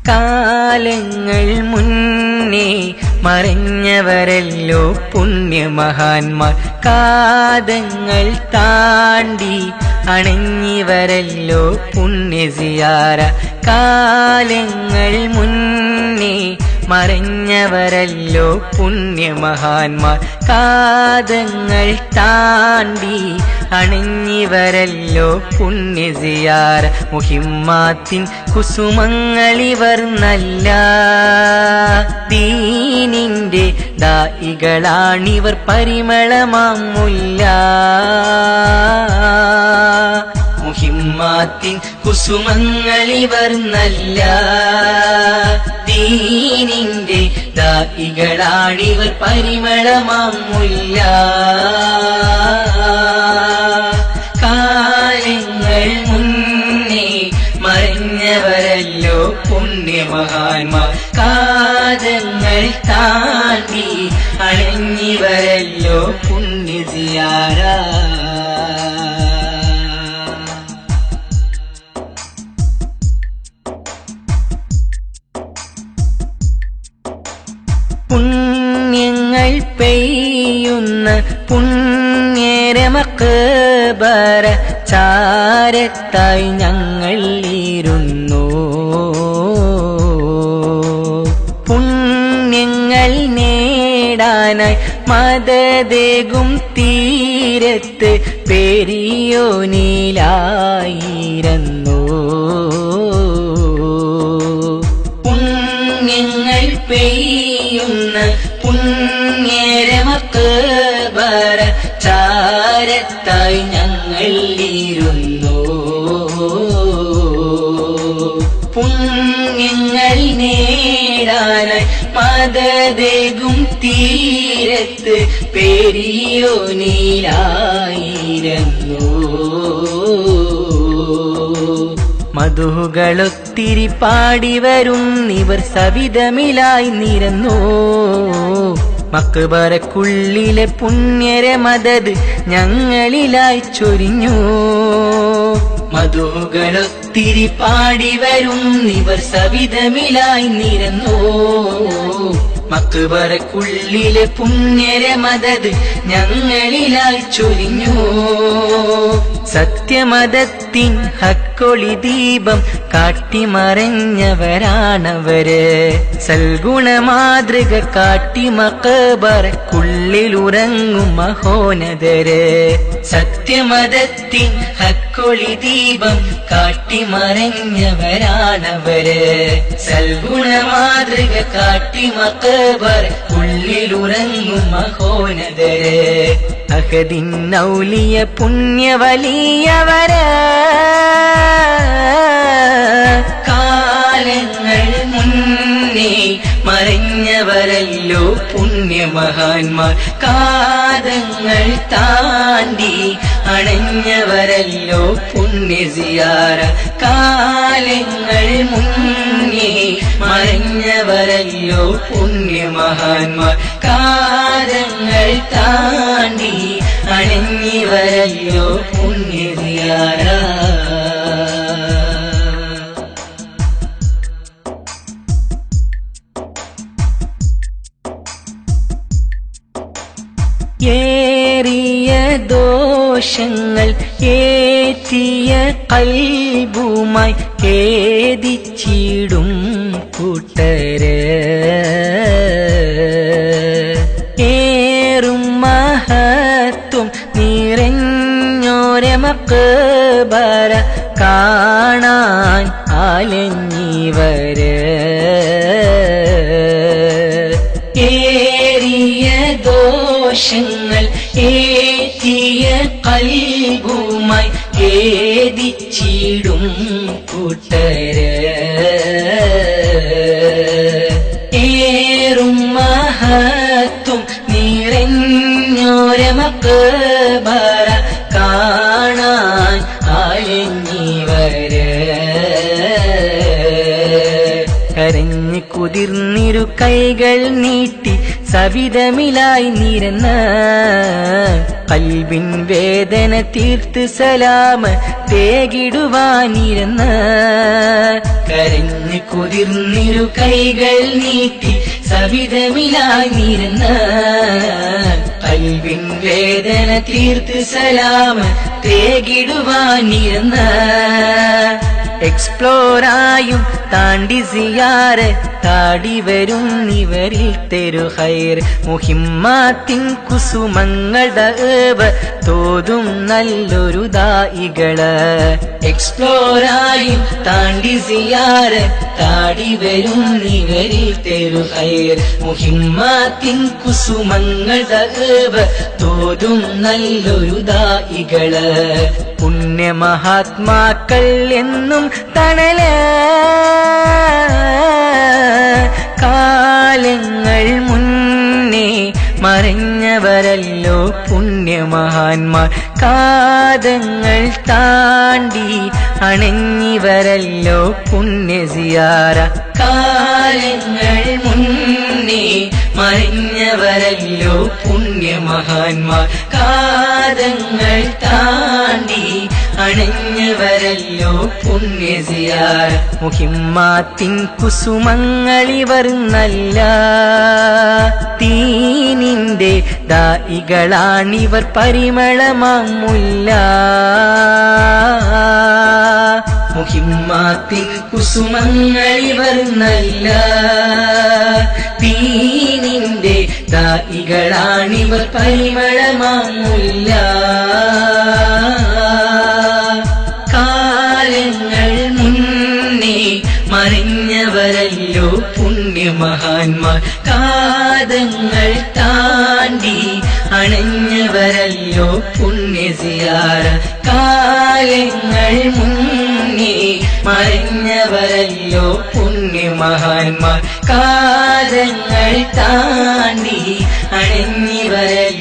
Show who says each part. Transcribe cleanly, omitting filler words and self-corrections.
Speaker 1: കാലങ്ങൾ മുന്നേ മറഞ്ഞവരല്ലോ പുണ്യമഹാന്മാർ. കാതങ്ങൾ താണ്ടി അണഞ്ഞിവരല്ലോ പുണ്യസിയാറ. കാലങ്ങൾ മുന്നേ മറഞ്ഞവരല്ലോ പുണ്യമഹാന്മാർ. കാതങ്ങൾ താണ്ടി അണഞ്ഞിവരല്ലോ പുണ്യസിയാറ. മുഹിമ്മാത്തിൻ കുസുമങ്ങളിവർ നല്ല ദീനിന്റെ ദായികളാണിവർ പരിമളമാം മുല്ല. മുഹിമ്മാത്തിൻ കുസുമങ്ങളിവർ നല്ല ദീനിന്റെ ദായികളാണിവർ പരിമളമാം മുല്ല. കാലങ്ങൾ മുന്നേ മറഞ്ഞവരല്ലോ പുണ്യമഹാന്മാർ. കാതങ്ങൾ താണ്ടി അണഞ്ഞിവരല്ലോ പുണ്യസിയാറ. പുണ്യങ്ങൾ പെയ്യുന്ന പുണ്യരമഖബറ ചാരത്തായി ഞങ്ങൾ ഇരുന്നു. പുണ്യങ്ങൾ നേടാനായി മദദേകും തീരത്ത് പെരിയോനിലായിരുന്നു. പുണ്യങ്ങൾ പെയ്യുന്ന പുണ്യരമഖബറ ചാരത്തായി ഞങ്ങൾ ഇരുന്നു. പുണ്യങ്ങൾ നേടാനായി മദദേകും തീരത്ത് പെരിയോനിലായിരുന്നു. മധുകളൊത്തിരി പാടിവരുന്നിവർ സവിധമിലായി നിരന്നു. മക്ബറക്കുള്ളിലെ പുണ്യരെ മദദ് ഞങ്ങളിലായി ചൊരിഞ്ഞു. മധുകളൊത്തിരി പാടിവരുന്നിവർ സവിധമിലായി നിരന്നു. മക്ബറക്കുള്ളിലെ പുണ്യരെ മദദ് ഞങ്ങളിലായി ചൊരിഞ്ഞു. സത്യമതത്തിൻ ഹക്കൊളി ദീപം കാട്ടിമറഞ്ഞവരാണവര്. സൽഗുണ മാതൃക കാട്ടി മഖബറക്കുള്ളിലുറങ്ങും മഹോന്നതര്. സത്യമതത്തിൻ ഹക്കൊളി ദീപം കാട്ടിമറഞ്ഞവരാണവര്. സൽഗുണ മാതൃക കാട്ടി മഖബറക്കുള്ളിലുറങ്ങും മഹോന്നതര്. അഹദിൻ ഔലിയ പുണ്യവലിയവര്. കാലങ്ങൾ മുന്നേ മറഞ്ഞവരല്ലോ പുണ്യമഹാന്മാർ. കാതങ്ങൾ താണ്ടി അണഞ്ഞവരല്ലോ പുണ്യസിയാറ. കാലങ്ങൾ മുന്നേ മറഞ്ഞവരല്ലോ പുണ്യമഹാന്മാർ. കാതങ്ങൾ താണ്ടി അണഞ്ഞിവരല്ലോ പുണ്യസിയാറ. ഏറിയ ദോഷങ്ങൾ ഏറ്റിയ കൽബുമായി ഖേദിച്ചിടും കൂട്ടര്. ഏറും മഹത്വം നിറഞ്ഞോരെ മഖബറ കാണാൻ അലഞ്ഞിവര്. ഏറിയ ദോഷങ്ങൾ ഏറ്റിയ കൽബുമായി ഖേദിച്ചിടും കൂട്ടര്. ഏറും മഹത്വം നിറഞ്ഞോരെ മഖബറ കാണാൻ അലഞ്ഞിവര്. കരഞ്ഞ് കുതിർന്നിരു കൈകൾ നീട്ടി സവിധമിലായി നിരന്ന് കൽബിൻ വേദന തീർത്ത് സലാമ തേകിടുവാനിരുന്ന് കരഞ്ഞു കുതിർന്നിരു കൈകൾ നീട്ടി സവിധമിലായി നിരന്ന് കൽബിൻ വേദന തീർത്ത് സലാമ തേകിടുവാനിരുന്ന് എക്സ്പ്ലോറായും താണ്ടി സിയാറ് താടി വരും ഇവരിൽ തെരു ഹൈർ മുഹിമ്മാത്തിൻ കുസുമങ്ങളുടെ തോതും നല്ലൊരു ദായികള് എക്സ്പ്ലോറായും താണ്ടി സിയാറ് താടി വരും ഇവരിൽ തെരു ഹൈർ മുഹിമ്മാത്തിൻ കുസുമങ്ങളുടെ തോതും നല്ലൊരു ദായികള് പുണ്യമഹാത്മാക്കൾ എന്നും തണല് കാലങ്ങൾ മുന്നേ മറിഞ്ഞവരല്ലോ പുണ്യമഹാന്മാർ കാതങ്ങൾ താണ്ടി അണഞ്ഞിവരല്ലോ പുണ്യസിയാറ കാലങ്ങൾ മുന്നേ മറിഞ്ഞവരല്ലോ പുണ്യമഹാന്മാർ കാതങ്ങൾ താണ്ടി അണഞ്ഞവരല്ലോ പുണ്യസിയാർ മുഹിമ്മാത്തിൻ കുസുമങ്ങളിവർ നല്ല ദീനിന്റെ ദായികളാണിവർ പരിമളമാമുല്ല മുഹിമ്മാത്തിൻ കുസുമങ്ങളിവർ നല്ല ദീനിന്റെ ദായികളാണിവർ പരിമളമാമുല്ല കാലങ്ങൾ മുന്നേ മറിഞ്ഞവരല്ലോ പുണ്യമഹാന്മാർ കാതങ്ങൾ താണ്ടി അണഞ്ഞവരല്ലോ പുണ്യസിയാറ കാലങ്ങൾ മുന്നേ മറിഞ്ഞവരല്ലോ പുണ്യമഹാന്മാർ കാതങ്ങൾ താണ്ടി അണഞ്ഞിവരല്ലോ